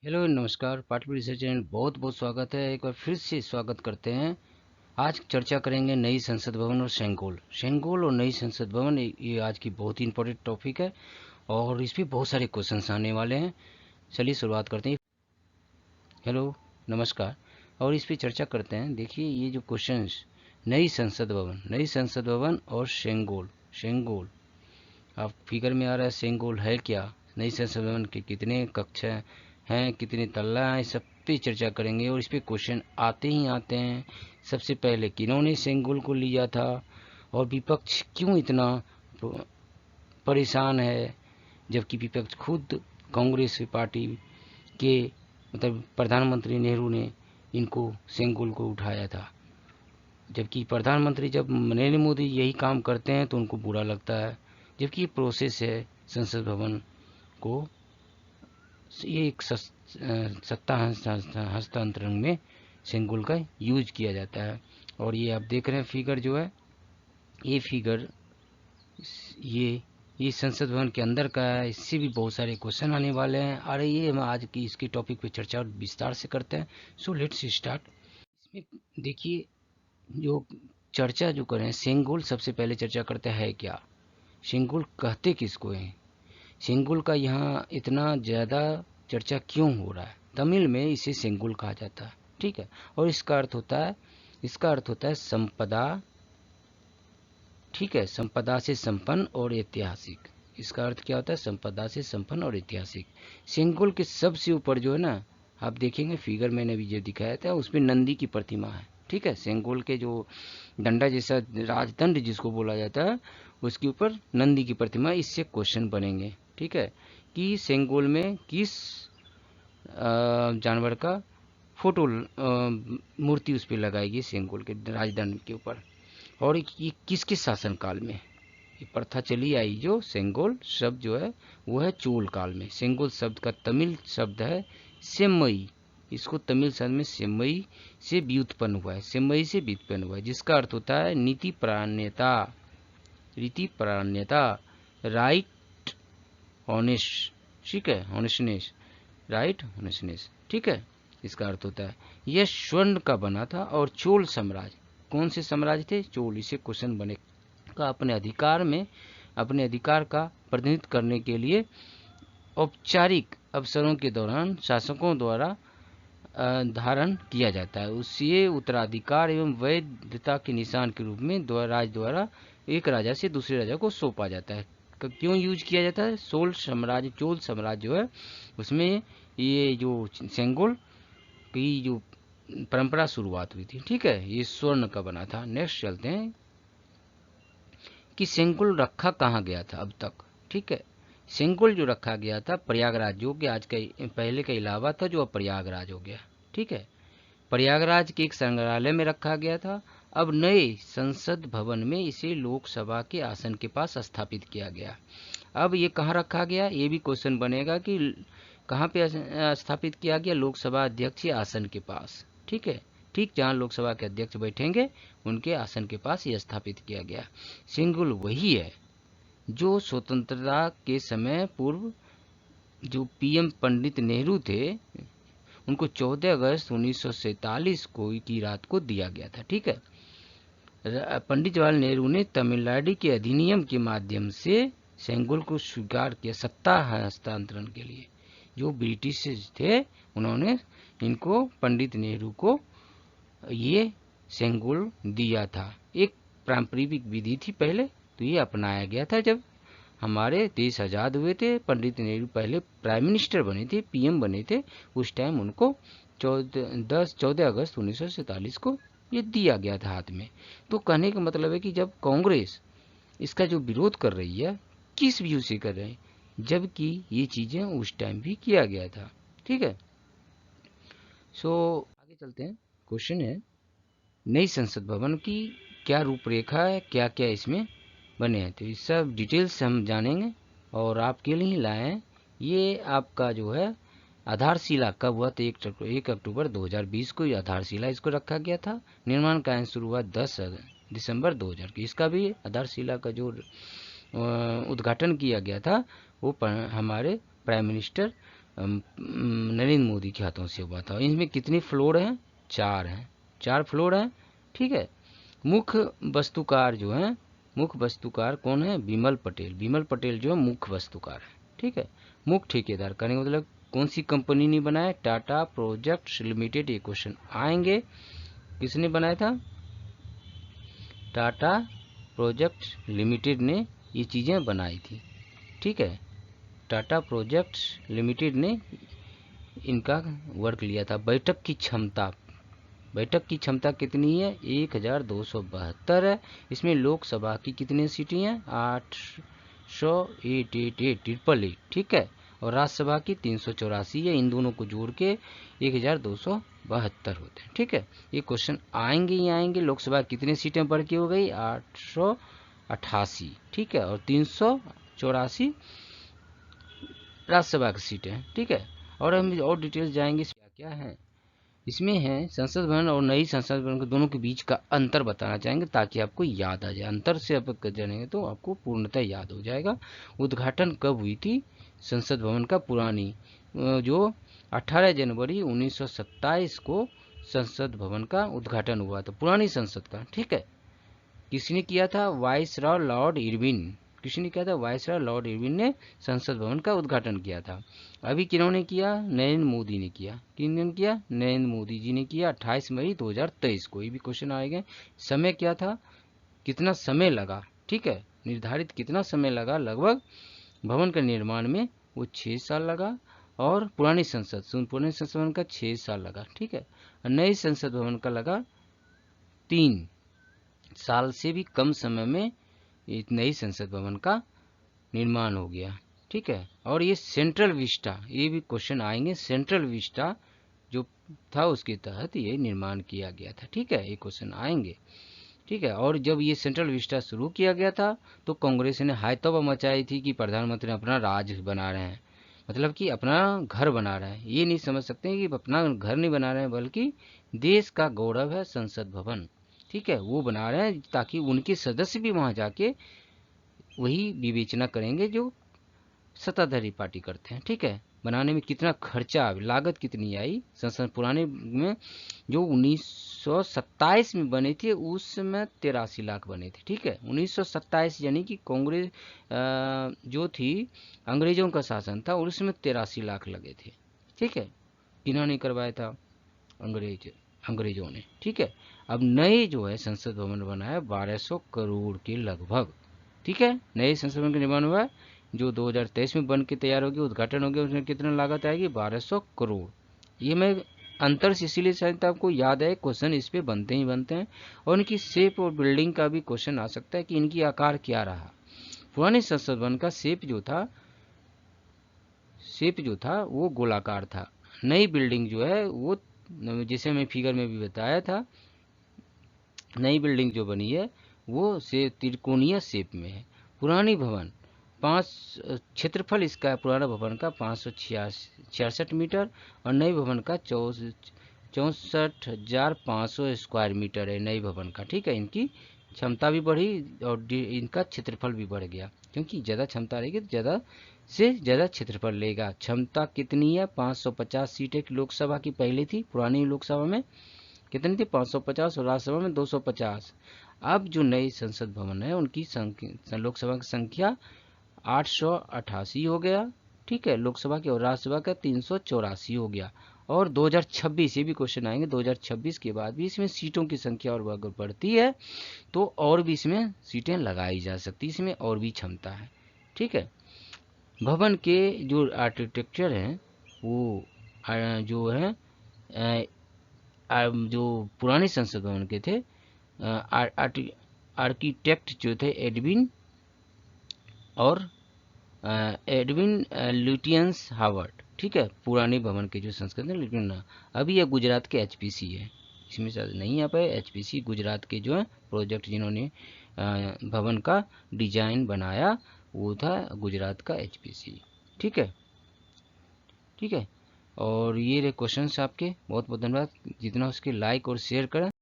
Hello नमस्कार। Pataliputra research channel बहुत बहुत स्वागत है। एक बार फिर से स्वागत करते हैं। आज चर्चा करेंगे नई संसद भवन और सेंगोल और नई संसद भवन। ये आज की बहुत ही इंपॉर्टेंट टॉपिक है और इस पे बहुत सारे क्वेश्चंस आने वाले हैं। चलिए शुरुआत करते हैं। हेलो नमस्कार। और इस पे चर्चा करते हैं। देखिए ये जो क्वेश्चंस, नई संसद भवन और सेंगोल आप फिगर में आ रहा है। सेंगोल है क्या, नई संसद भवन के कितने कक्ष हैं, कितने तल्ला हैं, सब पे चर्चा करेंगे। और इस पे क्वेश्चन आते ही आते हैं। सबसे पहले किन्होंने सेंगोल को लिया था और विपक्ष क्यों इतना परेशान है, जबकि विपक्ष खुद कांग्रेस पार्टी के मतलब प्रधानमंत्री नेहरू ने इनको सेंगोल को उठाया था। जबकि प्रधानमंत्री जब नरेंद्र मोदी यही काम करते हैं तो उनको बुरा लगता है। जबकि ये प्रोसेस है संसद भवन को, ये एक सत्ता हस्तांतरण में सेंगोल का यूज किया जाता है। और ये आप देख रहे हैं फिगर जो है, ये फिगर ये संसद भवन के अंदर का है। इससे भी बहुत सारे क्वेश्चन आने वाले हैं। अरे ये हम आज की इसकी टॉपिक पे चर्चा और विस्तार से करते हैं। So let's start. इसमें देखिए जो चर्चा जो करें, सेंगोल सबसे पहले चर्चा करते हैं क्या, सेंगोल कहते किसको हैं, सेंगोल का यहाँ इतना ज़्यादा चर्चा क्यों हो रहा है। तमिल में इसे सेंगोल कहा जाता है, ठीक है। और इसका अर्थ होता है संपदा, ठीक है, संपदा से संपन्न और ऐतिहासिक। इसका अर्थ क्या होता है, संपदा से संपन्न और ऐतिहासिक। सेंगोल के सबसे ऊपर जो है ना, आप देखेंगे फिगर मैंने भी जो दिखाया था उसमें नंदी की प्रतिमा है, ठीक है। सेंगोल के जो डंडा जैसा राजदंड जिसको बोला जाता है, उसके ऊपर नंदी की प्रतिमा। इससे क्वेश्चन बनेंगे, ठीक है, कि सेंगोल में किस जानवर का फोटो मूर्ति उस पर लगाएगी सेंगोल के राजदंड के ऊपर। और ये किसके शासनकाल में ये प्रथा चली आई। जो सेंगोल शब्द जो है वो है चोल काल में। सेंगोल शब्द का तमिल शब्द है सेम्मई। इसको तमिल शब्द में सेम्मई से व्युत्पन्न हुआ है, जिसका अर्थ होता है रीति प्राण्यता, राइट ऑनेस्ट, ठीक है, ऑनेस्टनेस, राइट ऑनेस्टनेस, ठीक है, इसका अर्थ होता है। यह स्वर्ण का बना था। और चोल साम्राज्य, कौन से साम्राज्य थे, चोल। इसे क्वेश्चन बने का अपने अधिकार का प्रतिनिधित्व करने के लिए औपचारिक अवसरों के दौरान शासकों द्वारा धारण किया जाता है। उसे उत्तराधिकार एवं वैधता के निशान के रूप में राज द्वारा एक राजा से दूसरे राजा को सौंपा जाता है। क्यों यूज किया जाता है, चोल साम्राज्य जो है उसमें ये जो सेंगोल की जो परंपरा शुरुआत हुई थी, ठीक है। ये स्वर्ण का बना था। नेक्स्ट चलते हैं कि सेंगोल रखा कहाँ गया था अब तक, ठीक है। सेंगोल जो रखा गया था प्रयागराज, जो कि आज का पहले का इलाहाबाद था, जो अब प्रयागराज हो गया, ठीक है। प्रयागराज के एक संग्रहालय में रखा गया था। अब नए संसद भवन में इसे लोकसभा के आसन के पास स्थापित किया गया। अब ये कहाँ रखा गया, ये भी क्वेश्चन बनेगा कि कहाँ पे स्थापित किया गया, लोकसभा अध्यक्ष आसन के पास, ठीक है। ठीक जहाँ लोकसभा के अध्यक्ष बैठेंगे उनके आसन के पास ये स्थापित किया गया। सेंगोल वही है जो स्वतंत्रता के समय पूर्व जो पीएम पंडित नेहरू थे उनको 14 अगस्त 1947 को की रात को दिया गया था, ठीक है। पंडित जवाहरलाल नेहरू ने तमिलनाडु के अधिनियम के माध्यम से सेंगोल को स्वीकार किया सत्ता हस्तांतरण के लिए। जो ब्रिटिश थे उन्होंने इनको पंडित नेहरू को ये सेंगोल दिया था। एक पारंपरिक विधि थी पहले, तो ये अपनाया गया था जब हमारे देश आज़ाद हुए थे। पंडित नेहरू पहले प्राइम मिनिस्टर बने थे, पीएम बने थे, उस टाइम उनको 14 अगस्त 1947 को ये दिया गया था हाथ में। तो कहने का मतलब है कि जब कांग्रेस इसका जो विरोध कर रही है, किस व्यू से कर रहे हैं, जबकि ये चीज़ें उस टाइम भी किया गया था, ठीक है। सो आगे चलते हैं। क्वेश्चन है नई संसद भवन की क्या रूपरेखा है, क्या क्या इसमें बने हैं। तो इस सब डिटेल्स हम जानेंगे और आपके लिए ही लाए हैं। ये आपका जो है आधारशिला कब हुआ, तो 1 अक्टूबर 2020 को आधारशिला इसको रखा गया था। निर्माण कार्य शुरू हुआ 10 दिसंबर 2000 की। इसका भी आधारशिला का जो उद्घाटन किया गया था वो हमारे प्राइम मिनिस्टर नरेंद्र मोदी के हाथों से हुआ था। इसमें कितनी फ्लोर हैं? 4 हैं, 4 फ्लोर हैं। ठीक है। मुख्य वस्तुकार जो है, मुख्य वस्तुकार कौन है? बिमल पटेल। बिमल पटेल जो है मुख्य वस्तुकार है। ठीक है। मुख्य ठेकेदार करने का मतलब कौन सी कंपनी ने बनाया? Tata projects limited. ये क्वेश्चन आएंगे। किसने बनाया था? टाटा प्रोजेक्ट्स लिमिटेड ने ये चीज़ें बनाई थी। ठीक है। टाटा प्रोजेक्ट्स लिमिटेड ने इनका वर्क लिया था। बैठक की क्षमता, बैठक की क्षमता कितनी है? 1272 है। इसमें लोकसभा की कितनी सीटें हैं? 888 ट्रिपल 8। ठीक है। और राज्यसभा की 384 है। इन दोनों को जोड़ के 1272 होते हैं। ठीक है। ये क्वेश्चन आएंगे ही आएंगे। लोकसभा कितनी सीटें बढ़ के हो गई? 888। ठीक है। और 384 राज्यसभा की सीटें। ठीक है। और हम और डिटेल्स जाएंगे क्या क्या है इसमें है। संसद भवन और नई संसद भवन के दोनों के बीच का अंतर बताना चाहेंगे ताकि आपको याद आ जाए। अंतर से आप जानेंगे तो आपको पूर्णतः याद हो जाएगा। उद्घाटन कब हुई थी संसद भवन का? पुरानी जो 18 जनवरी 1927 को संसद भवन का उद्घाटन हुआ था, पुरानी संसद का। ठीक है। किसने किया था? Viceroy Lord Irwin. किसने किया था? वाइसरॉय लॉर्ड इरविन ने संसद भवन का उद्घाटन किया था। अभी किन्होंने किया? नरेंद्र मोदी ने किया। किन्होंने किया? नरेंद्र मोदी जी ने किया 28 मई 2023 को। ये भी क्वेश्चन आएगा। समय क्या था? कितना समय लगा? ठीक है। निर्धारित कितना समय लगा? लगभग भवन के निर्माण में वो 6 साल लगा। और पुरानी संसद भवन का 6 साल लगा। ठीक है। नई संसद भवन का लगा 3 साल से भी कम समय में नई संसद भवन का निर्माण हो गया। ठीक है। और ये सेंट्रल विस्टा, ये भी क्वेश्चन आएंगे। सेंट्रल विस्टा जो था उसके तहत ये निर्माण किया गया था। ठीक है। ये क्वेश्चन आएंगे। ठीक है। और जब ये सेंट्रल विस्टा शुरू किया गया था तो कांग्रेस ने हायतौबा मचाई थी कि प्रधानमंत्री अपना राज बना रहे हैं, मतलब कि अपना घर बना रहे हैं। ये नहीं समझ सकते हैं कि अपना घर नहीं बना रहे हैं, बल्कि देश का गौरव है संसद भवन। ठीक है। वो बना रहे हैं ताकि उनके सदस्य भी वहां जाके वही विवेचना करेंगे जो सत्ताधारी पार्टी करते हैं। ठीक है। बनाने में कितना खर्चा, लागत कितनी आई? संसद पुराने में जो 1927 में बने थे उस समय 83 लाख बने थे। ठीक है। 1927 यानी कि कांग्रेस जो थी, अंग्रेजों का शासन था, उसमें 83 लाख लगे थे। ठीक है। किन्होंने करवाया था? अंग्रेजों ने। ठीक है। अब नए जो है संसद भवन बना है 1200 करोड़ के लगभग। ठीक है। नए संसद भवन का निर्माण हुआ है जो 2023 में बन के तैयार होगी, उद्घाटन हो गया। उसमें कितना लागत आएगी? 1200 करोड़। ये मैं अंतर से इसीलिए शायद आपको याद है, क्वेश्चन इस पे बनते ही बनते हैं। और इनकी शेप और बिल्डिंग का भी क्वेश्चन आ सकता है कि इनकी आकार क्या रहा। पुराने संसद भवन का शेप जो था वो गोलाकार था। नई बिल्डिंग जो है वो, जैसे मैं फिगर में भी बताया था, नई बिल्डिंग जो बनी है वो से त्रिकोणीय शेप में है। पुरानी भवन 5 क्षेत्रफल इसका पुराना भवन का 566 मीटर और नई भवन का 64,500 स्क्वायर मीटर है नई भवन का। ठीक है। इनकी क्षमता भी बढ़ी और इनका क्षेत्रफल भी बढ़ गया, क्योंकि ज़्यादा क्षमता रहेगी तो ज़्यादा से ज़्यादा क्षेत्रफल लेगा। क्षमता कितनी है? 550 सीटें लोकसभा की पहले थी। पुरानी लोकसभा में कितनी थी? 550 और राज्यसभा में 250। अब जो नई संसद भवन है उनकी संख्या, लोकसभा की संख्या 888 हो गया। ठीक है। लोकसभा की और राज्यसभा का 384 हो गया। और 2026, ये भी क्वेश्चन आएंगे, 2026 के बाद भी इसमें सीटों की संख्या और अगर बढ़ती है तो और भी इसमें सीटें लगाई जा सकती, इसमें और भी क्षमता है। ठीक है। भवन के जो आर्किटेक्चर हैं वो जो है जो पुराने संसद भवन के थे, आर्किटेक्ट जो थे एडविन ल्यूटियंस हावर्ड। ठीक है। पुराने भवन के जो संस्कृत है, लेकिन अभी यह गुजरात के एचपीसी है, इसमें शायद नहीं आ पाए। एचपीसी गुजरात के जो है प्रोजेक्ट जिन्होंने भवन का डिजाइन बनाया वो था गुजरात का एचपीसी। ठीक है। ठीक है। और ये रहे क्वेश्चंस आपके। बहुत बहुत धन्यवाद। जितना उसके लाइक और शेयर करें।